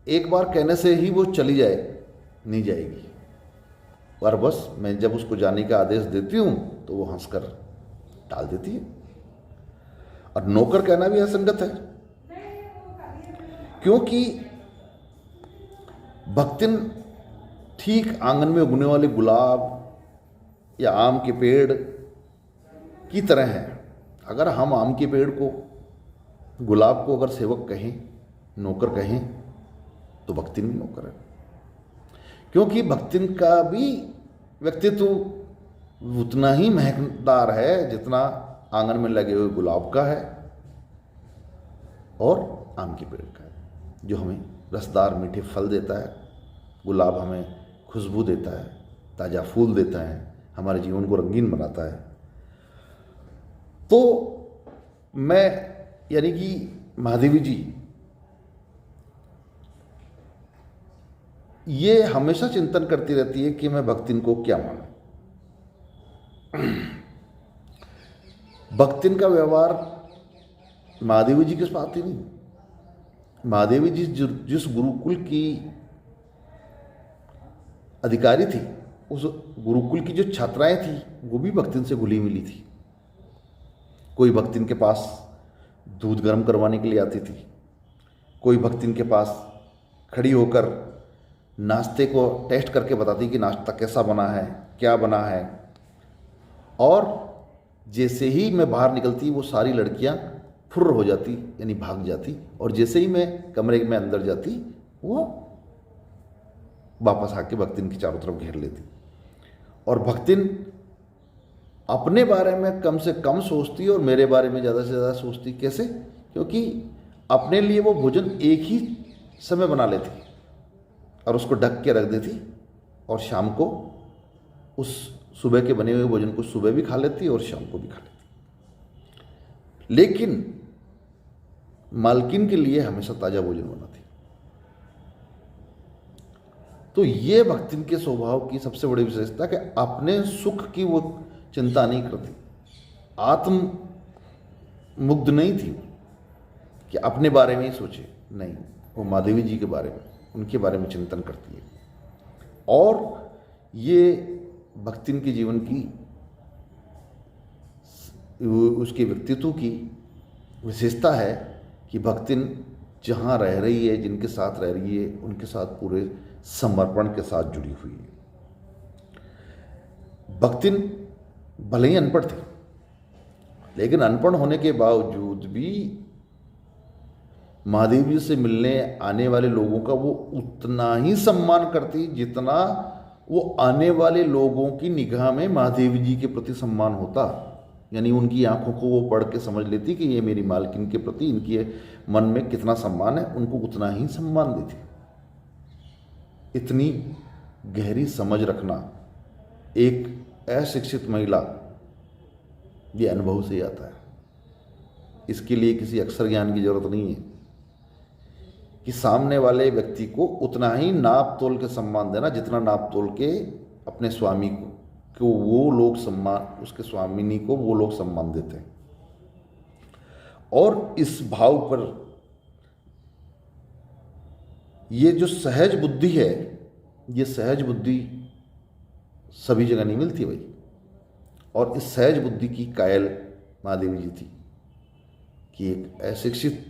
एक बार कहने से ही वो चली जाए, नहीं जाएगी। और बस मैं जब उसको जाने का आदेश देती हूँ तो वो हंसकर टाल देती है। और नौकर कहना भी असंगत है, क्योंकि भक्तिन ठीक आंगन में उगने वाले गुलाब या आम के पेड़ की तरह है। अगर हम आम के पेड़ को, गुलाब को अगर सेवक कहें, नौकर कहें, तो भक्तिन भी नौकर है, क्योंकि भक्तिन का भी व्यक्तित्व उतना ही महकदार है जितना आंगन में लगे हुए गुलाब का है और आम के पेड़ का है, जो हमें रसदार मीठे फल देता है। गुलाब हमें खुशबू देता है, ताज़ा फूल देता है, हमारे जीवन को रंगीन बनाता है। तो मैं यानी कि महादेवी जी ये हमेशा चिंतन करती रहती है कि मैं भक्तिन को क्या मानूं। भक्तिन का व्यवहार महादेवी जी के साथ ही नहीं, महादेवी जी जिस गुरुकुल की अधिकारी थी, उस गुरुकुल की जो छात्राएं थी वो भी भक्तिन से घुली मिली थी। कोई भक्तिन के पास दूध गर्म करवाने के लिए आती थी, कोई भक्तिन के पास खड़ी होकर नाश्ते को टेस्ट करके बताती कि नाश्ता कैसा बना है, क्या बना है। और जैसे ही मैं बाहर निकलती वो सारी लड़कियां फुर्र हो जाती, यानी भाग जाती, और जैसे ही मैं कमरे में अंदर जाती वो वापस आके भक्तिन की चारों तरफ घेर लेती। और भक्तिन अपने बारे में कम से कम सोचती और मेरे बारे में ज़्यादा से ज़्यादा सोचती। कैसे? क्योंकि अपने लिए वो भोजन एक ही समय बना लेती और उसको ढक के रख देती, और शाम को उस सुबह के बने हुए भोजन को सुबह भी खा लेती और शाम को भी खा लेती। लेकिन मालकिन के लिए हमेशा ताज़ा भोजन बनाती। तो ये भक्तिन के स्वभाव की सबसे बड़ी विशेषता कि अपने सुख की वो चिंता नहीं करती, आत्म मुग्ध नहीं थी कि अपने बारे में ही सोचे, नहीं, वो महादेवी जी के बारे में, उनके बारे में चिंतन करती है। और ये भक्तिन के जीवन की, उसके व्यक्तित्व की विशेषता है कि भक्तिन जहाँ रह रही है, जिनके साथ रह रही है, उनके साथ पूरे समर्पण के साथ जुड़ी हुई है। भक्तिन भले ही अनपढ़ थी, लेकिन अनपढ़ होने के बावजूद भी महादेवी से मिलने आने वाले लोगों का वो उतना ही सम्मान करती जितना वो आने वाले लोगों की निगाह में महादेवी जी के प्रति सम्मान होता। यानी उनकी आंखों को वो पढ़ के समझ लेती कि ये मेरी मालकिन के प्रति इनके मन में कितना सम्मान है, उनको उतना ही सम्मान देती। इतनी गहरी समझ रखना एक अशिक्षित महिला, ये अनुभव से ही आता है। इसके लिए किसी अक्षर ज्ञान की जरूरत नहीं है कि सामने वाले व्यक्ति को उतना ही नाप तोल के सम्मान देना जितना नाप तोल के अपने स्वामी को वो लोग सम्मान, उसके स्वामिनी को वो लोग सम्मान देते हैं। और इस भाव पर ये जो सहज बुद्धि है, ये सहज बुद्धि सभी जगह नहीं मिलती भाई। और इस सहज बुद्धि की कायल महादेवी जी थी कि एक अशिक्षित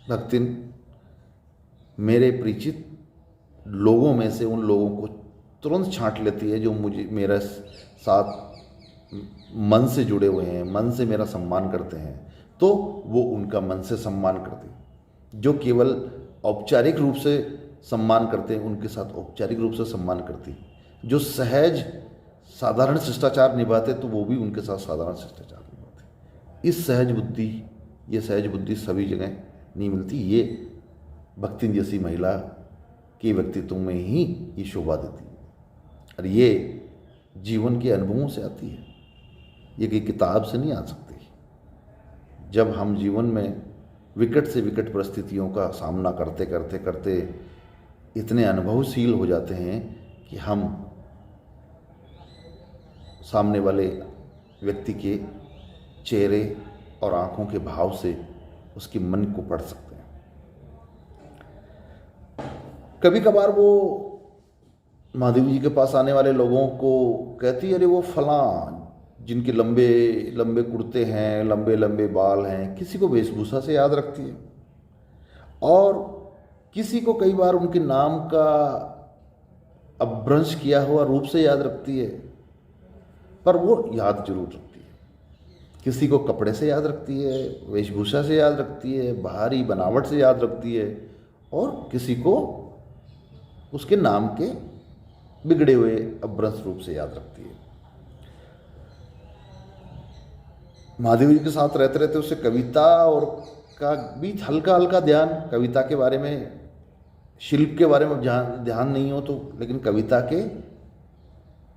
भक्तिन मेरे परिचित लोगों में से उन लोगों को तुरंत छांट लेती है जो मुझे मेरे साथ मन से जुड़े हुए हैं, मन से मेरा सम्मान करते हैं, तो वो उनका मन से सम्मान करते हैं। जो केवल औपचारिक रूप से सम्मान करते हैं उनके साथ औपचारिक रूप से सम्मान करती है। जो सहज साधारण शिष्टाचार निभाते तो वो भी उनके साथ साधारण शिष्टाचार निभाते। इस सहज बुद्धि, ये सहज बुद्धि सभी जगह नहीं मिलती। ये भक्तिन जैसी महिला के व्यक्तित्व में ही ये शोभा देती है, और ये जीवन के अनुभवों से आती है, ये कोई किताब से नहीं आ सकती। जब हम जीवन में विकट से विकट परिस्थितियों का सामना करते करते करते इतने अनुभवशील हो जाते हैं कि हम सामने वाले व्यक्ति के चेहरे और आंखों के भाव से उसके मन को पढ़ सकते हैं। कभी कभार वो महादेवी जी के पास आने वाले लोगों को कहती है, अरे वो फलां जिनके लंबे लंबे कुर्ते हैं, लंबे लंबे बाल हैं, किसी को वेशभूषा से याद रखती है, और किसी को कई बार उनके नाम का अपभ्रंश किया हुआ रूप से याद रखती है, पर वो याद जरूर रखती है। किसी को कपड़े से याद रखती है, वेशभूषा से याद रखती है, बाहरी बनावट से याद रखती है, और किसी को उसके नाम के बिगड़े हुए अपभ्रंश रूप से याद रखती है। महादेवी जी के साथ रहते रहते उसे कविता और का भी हल्का हल्का ध्यान, कविता के बारे में, शिल्प के बारे में ध्यान नहीं हो तो, लेकिन कविता के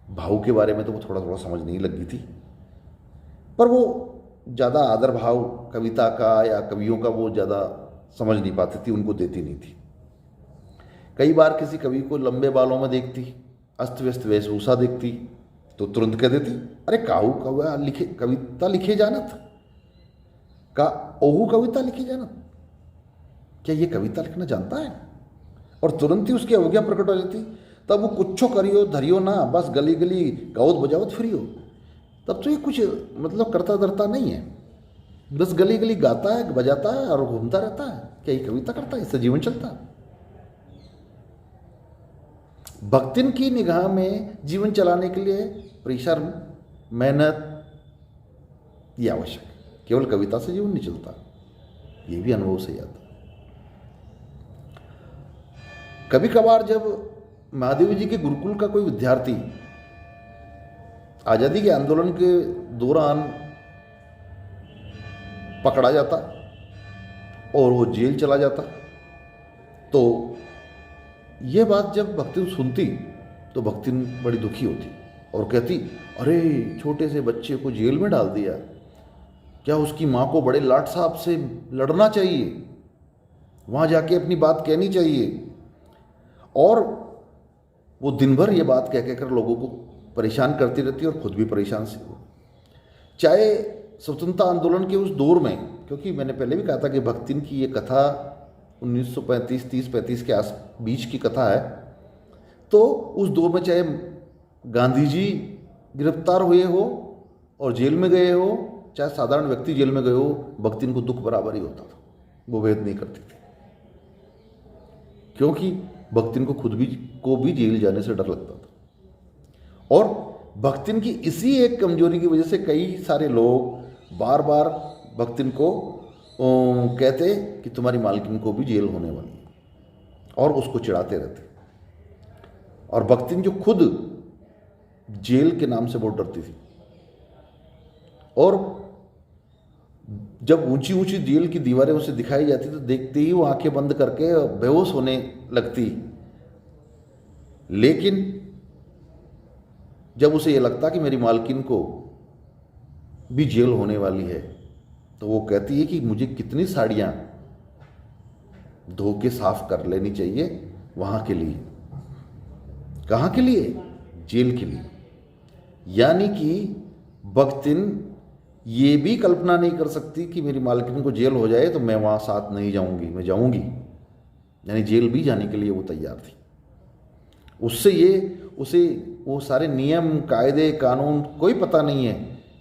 भाव के बारे में तो वो थोड़ा थोड़ा समझ नहीं लगी थी। पर वो ज़्यादा आदर भाव कविता का या कवियों का वो ज़्यादा समझ नहीं पाती थी, उनको देती नहीं थी। कई बार किसी कवि को लंबे बालों में देखती, अस्त व्यस्त वेशभूषा देखती, तो तुरंत कह देती, अरे काहू कवा लिखे कविता लिखे जानत, का ओहू कविता लिखे जानत, क्या ये कविता लिखना जानता है? और तुरंत ही उसकी अवज्ञा प्रकट हो जाती। तब वो कुछो करियो धरियो ना, बस गली गली गावत बजावत फिरियो। तब तो ये कुछ मतलब करता धरता नहीं है, बस गली गली गाता है, बजाता है और घूमता रहता है। क्या ये कविता करता है? इससे जीवन चलता है? भक्तिन की निगाह में जीवन चलाने के लिए परिश्रम, मेहनत ये आवश्यक है। केवल कविता से जीवन नहीं चलता, ये भी अनुभव से आता है। कभी कभार जब महादेवी जी के गुरुकुल का कोई विद्यार्थी आज़ादी के आंदोलन के दौरान पकड़ा जाता और वो जेल चला जाता, तो ये बात जब भक्तिन सुनती तो भक्तिन बड़ी दुखी होती और कहती, अरे छोटे से बच्चे को जेल में डाल दिया, क्या उसकी माँ को बड़े लाट साहब से लड़ना चाहिए, वहाँ जाके अपनी बात कहनी चाहिए। और वो दिन भर ये बात कह कहकर लोगों को परेशान करती रहती और खुद भी परेशान सी हो। चाहे स्वतंत्रता आंदोलन के उस दौर में, क्योंकि मैंने पहले भी कहा था कि भक्तिन की ये कथा 1935 30-35 के आस बीच की कथा है, तो उस दौर में चाहे गांधी जी गिरफ्तार हुए हो और जेल में गए हो, चाहे साधारण व्यक्ति जेल में गए हो, भक्तिन को दुख बराबर ही होता था। वो भेद नहीं करती थी, क्योंकि भक्तिन को खुद भी जेल जाने से डर लगता था। और भक्तिन की इसी एक कमजोरी की वजह से कई सारे लोग बार बार भक्तिन को कहते कि तुम्हारी मालकिन को भी जेल होने वाली है, और उसको चिढ़ाते रहते। और भक्तिन जो खुद जेल के नाम से बहुत डरती थी, और जब ऊंची ऊंची जेल की दीवारें उसे दिखाई जाती तो देखते ही वो आंखें बंद करके बेहोश होने लगती। लेकिन जब उसे ये लगता कि मेरी मालकिन को भी जेल होने वाली है, तो वो कहती है कि मुझे कितनी साड़ियाँ धो के साफ कर लेनी चाहिए वहाँ के लिए। कहाँ के लिए? जेल के लिए। यानी कि भक्तिन ये भी कल्पना नहीं कर सकती कि मेरी मालकिन को जेल हो जाए तो मैं वहाँ साथ नहीं जाऊँगी, मैं जाऊँगी। यानी जेल भी जाने के लिए वो तैयार थी। उसे वो सारे नियम कायदे कानून कोई पता नहीं है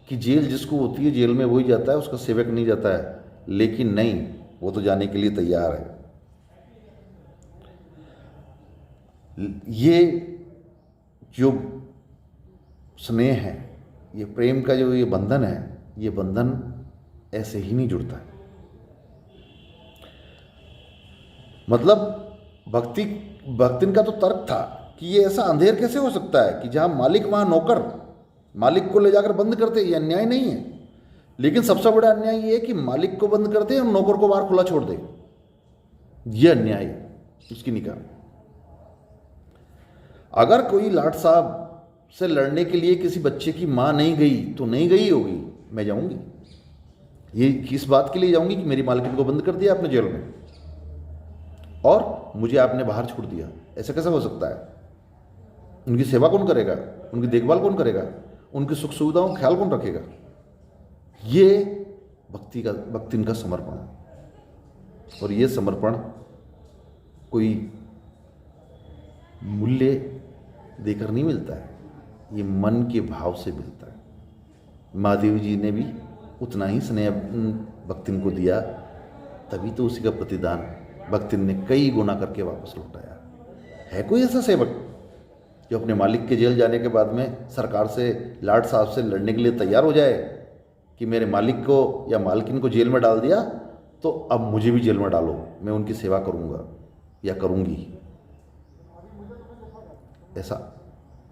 कि जेल जिसको होती है जेल में वही जाता है, उसका सेवक नहीं जाता है। लेकिन नहीं, वो तो जाने के लिए तैयार है। ये जो स्नेह है ये प्रेम का जो ये बंधन है, ये बंधन ऐसे ही नहीं जुड़ता है। मतलब भक्तिन का तो तर्क था कि ये ऐसा अंधेर कैसे हो सकता है कि जहाँ मालिक वहाँ नौकर, मालिक को ले जाकर बंद करते, ये अन्याय नहीं है। लेकिन सबसे बड़ा अन्याय ये है कि मालिक को बंद करते और नौकर को बाहर खुला छोड़ दे, ये अन्याय उसकी निकाह। अगर कोई लाट साहब से लड़ने के लिए किसी बच्चे की माँ नहीं गई तो नहीं गई होगी, मैं जाऊंगी। ये किस बात के लिए जाऊंगी कि मेरी मालकिन को बंद कर दिया आपने जेल में और मुझे आपने बाहर छोड़ दिया, ऐसा कैसा हो सकता है? उनकी सेवा कौन करेगा? उनकी देखभाल कौन करेगा? उनकी सुख सुविधाओं का ख्याल कौन रखेगा? ये भक्तिन का समर्पण है। और ये समर्पण कोई मूल्य देकर नहीं मिलता है, ये मन के भाव से मिलता है। महादेव जी ने भी उतना ही स्नेह भक्तिन को दिया, तभी तो उसी का प्रतिदान भक्तिन ने कई गुना करके वापस लौटाया। है कोई ऐसा सेवक जो अपने मालिक के जेल जाने के बाद में सरकार से, लाट साहब से लड़ने के लिए तैयार हो जाए कि मेरे मालिक को या मालकिन को जेल में डाल दिया तो अब मुझे भी जेल में डालो, मैं उनकी सेवा करूंगा या करूंगी? ऐसा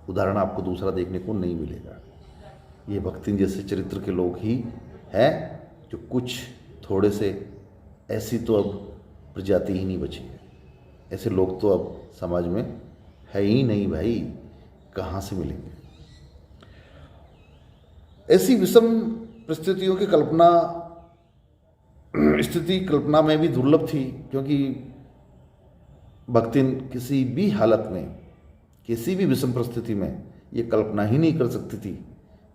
उदाहरण आपको दूसरा देखने को नहीं मिलेगा। ये भक्तिन जैसे चरित्र के लोग ही हैं जो कुछ थोड़े से, ऐसी तो अब प्रजाति ही नहीं बची है। ऐसे लोग तो अब समाज में है ही नहीं भाई, कहाँ से मिलेंगे? ऐसी विषम परिस्थितियों की कल्पना में भी दुर्लभ थी, क्योंकि भक्तिन किसी भी हालत में, किसी भी विषम परिस्थिति में ये कल्पना ही नहीं कर सकती थी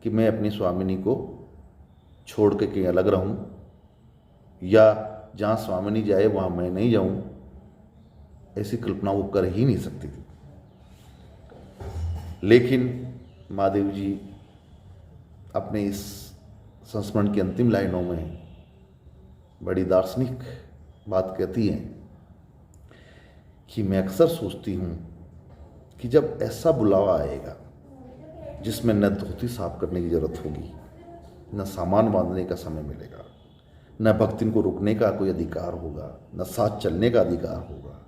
कि मैं अपनी स्वामिनी को छोड़ के कहीं अलग रहूं या जहाँ स्वामिनी जाए वहाँ मैं नहीं जाऊं। ऐसी कल्पना वो कर ही नहीं सकती थी। लेकिन महादेव जी अपने इस संस्मरण की अंतिम लाइनों में बड़ी दार्शनिक बात कहती हैं कि मैं अक्सर सोचती हूँ कि जब ऐसा बुलावा आएगा जिसमें न धोती साफ करने की जरूरत होगी, न सामान बांधने का समय मिलेगा, न भक्तिन को रुकने का कोई अधिकार होगा, न साथ चलने का अधिकार होगा,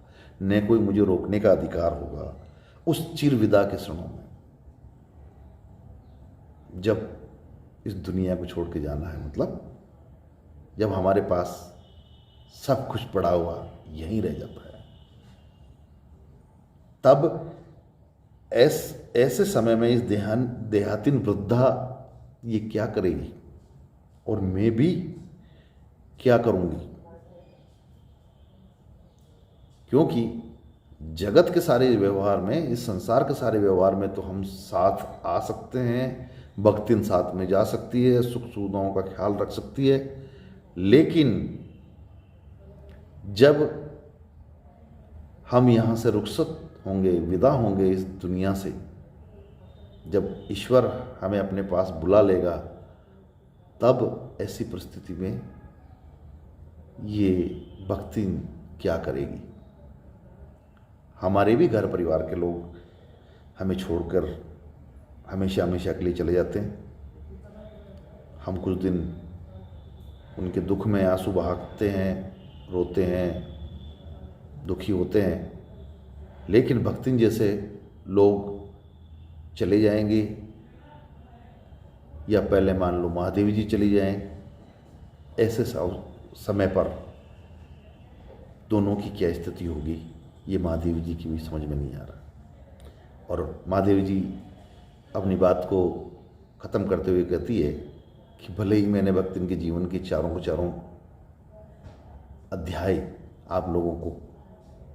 न कोई मुझे रोकने का अधिकार होगा, उस चिरविदा के क्षणों में जब इस दुनिया को छोड़ के जाना है, मतलब जब हमारे पास सब कुछ पड़ा हुआ यहीं रह जाता है, तब ऐसे समय में इस देहातीन वृद्धा ये क्या करेगी और मैं भी क्या करूंगी? क्योंकि जगत के सारे व्यवहार में, इस संसार के सारे व्यवहार में तो हम साथ आ सकते हैं, भक्तिन साथ में जा सकती है, सुख सुविधाओं का ख्याल रख सकती है, लेकिन जब हम यहाँ से रुखसत होंगे, विदा होंगे इस दुनिया से, जब ईश्वर हमें अपने पास बुला लेगा, तब ऐसी परिस्थिति में ये भक्तिन क्या करेगी? हमारे भी घर परिवार के लोग हमें छोड़कर हमेशा हमेशा के लिए चले जाते हैं। हम कुछ दिन उनके दुख में आंसू बहाते हैं, रोते हैं, दुखी होते हैं, लेकिन भक्तिन जैसे लोग चले जाएंगे, या पहले मान लो महादेव जी चली जाएं, ऐसे समय पर दोनों की क्या स्थिति होगी, ये महादेव जी की भी समझ में नहीं आ रहा। और महादेव जी अपनी बात को ख़त्म करते हुए कहती है कि भले ही मैंने भक्तिन के जीवन के चारों अध्याय आप लोगों को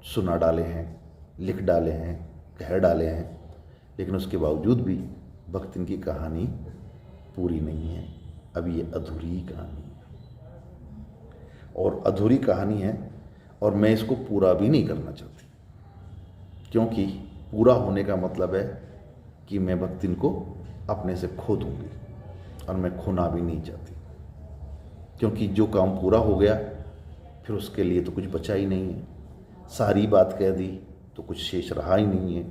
सुना डाले हैं, लिख डाले हैं, कह डाले हैं, लेकिन उसके बावजूद भी भक्तिन की कहानी पूरी नहीं है। अभी ये अधूरी कहानी है, और अधूरी कहानी है, और मैं इसको पूरा भी नहीं करना चाहती, क्योंकि पूरा होने का मतलब है कि मैं भक्तिन को अपने से खो दूंगी, और मैं खोना भी नहीं चाहती, क्योंकि जो काम पूरा हो गया फिर उसके लिए तो कुछ बचा ही नहीं है। सारी बात कह दी तो कुछ शेष रहा ही नहीं है,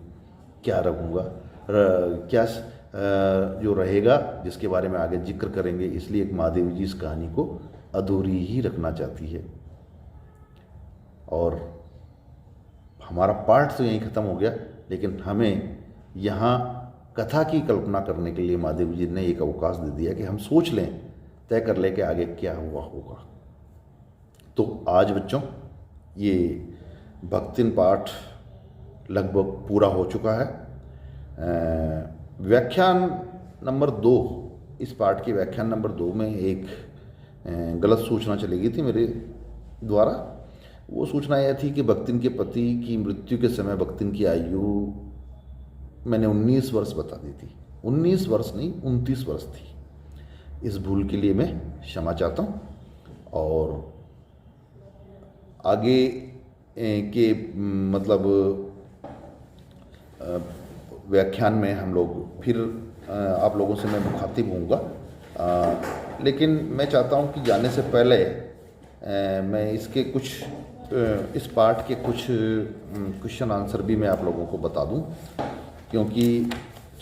क्या रखूँगा, क्या जो रहेगा, जिसके बारे में आगे जिक्र करेंगे, इसलिए एक महादेवी जी इस कहानी को अधूरी ही रखना चाहती है। और हमारा पाठ तो यहीं ख़त्म हो गया, लेकिन हमें यहाँ कथा की कल्पना करने के लिए महादेवी जी ने एक अवकाश दे दिया कि हम सोच लें, तय कर लें कि आगे क्या हुआ होगा। तो आज बच्चों ये भक्तिन पाठ लगभग पूरा हो चुका है। व्याख्यान नंबर 2, इस पाठ के व्याख्यान नंबर 2 में एक गलत सूचना चली गई थी मेरे द्वारा। वो सूचना यह थी कि भक्तिन के पति की मृत्यु के समय भक्तिन की आयु मैंने 19 वर्ष बता दी थी। 19 वर्ष नहीं, 29 वर्ष थी। इस भूल के लिए मैं क्षमा चाहता हूँ। और आगे के मतलब व्याख्यान में हम लोग फिर आप लोगों से मैं मुखातिब होऊंगा, लेकिन मैं चाहता हूं कि जाने से पहले मैं इसके कुछ इस पाठ के कुछ क्वेश्चन आंसर भी मैं आप लोगों को बता दूं, क्योंकि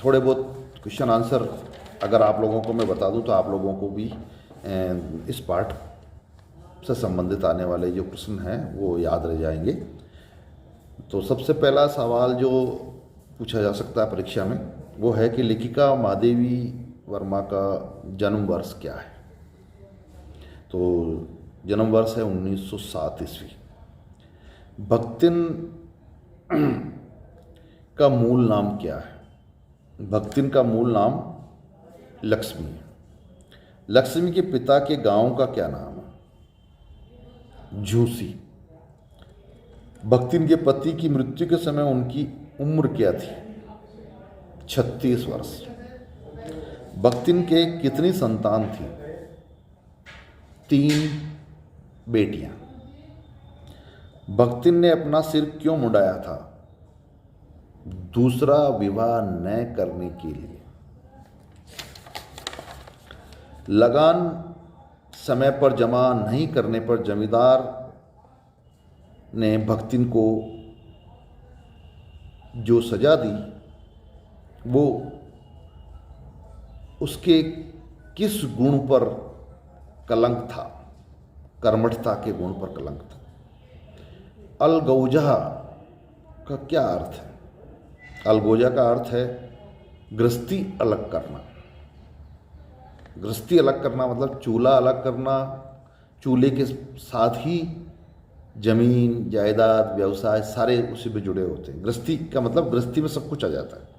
थोड़े बहुत क्वेश्चन आंसर अगर आप लोगों को मैं बता दूं तो आप लोगों को भी इस पाठ से संबंधित आने वाले जो प्रश्न हैं वो याद रह जाएंगे। तो सबसे पहला सवाल जो पूछा जा सकता है परीक्षा में वो है कि लेखिका महादेवी वर्मा का जन्म वर्ष क्या है। तो जन्म वर्ष है 1907 ईस्वी। भक्तिन का मूल नाम क्या है। भक्तिन का मूल नाम लक्ष्मी है। लक्ष्मी के पिता के गांव का क्या नाम है। झूसी। भक्तिन के पति की मृत्यु के समय उनकी उम्र क्या थी। 36 वर्ष। भक्तिन के कितनी संतान थी। 3 बेटियां। भक्तिन ने अपना सिर क्यों मुंडाया था। दूसरा विवाह न करने के लिए। लगान समय पर जमा नहीं करने पर जमींदार ने भक्तिन को जो सजा दी वो उसके किस गुण पर कलंक था। कर्मठता के गुण पर कलंक था। अलगौजा का क्या अर्थ है। अलगोजा का अर्थ है गृहस्थी अलग करना। गृहस्थी अलग करना मतलब चूल्हा अलग करना। चूल्हे के साथ ही जमीन, जायदाद, व्यवसाय सारे उसी में जुड़े होते हैं। गृहस्थी का मतलब गृहस्थी में सब कुछ आ जाता है।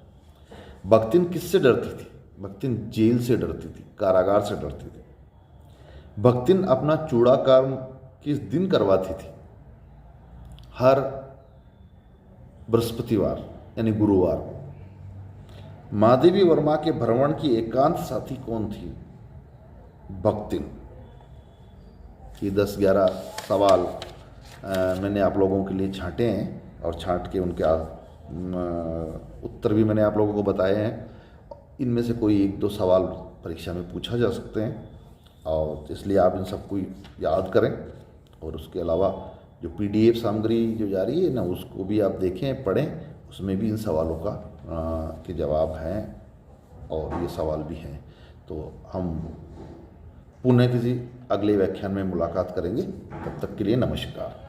भक्तिन किससे डरती थी। भक्तिन जेल से डरती थी, कारागार से डरती थी। भक्तिन अपना चूड़ा कर्म किस दिन करवाती थी। हर बृहस्पतिवार यानी गुरुवार को। महादेवी वर्मा के भ्रमण की एकांत साथी कौन थी। भक्तिन। ये 10-11 सवाल मैंने आप लोगों के लिए छांटे हैं और छांट के उनके उत्तर भी मैंने आप लोगों को बताए हैं। इनमें से कोई 1-2 सवाल परीक्षा में पूछा जा सकते हैं और इसलिए आप इन सबको याद करें। और उसके अलावा जो PDF सामग्री जो जारी है ना, उसको भी आप देखें, पढ़ें। उसमें भी इन सवालों का के जवाब हैं और ये सवाल भी हैं। तो हम पुनः किसी अगले व्याख्यान में मुलाकात करेंगे। तब तक के लिए नमस्कार।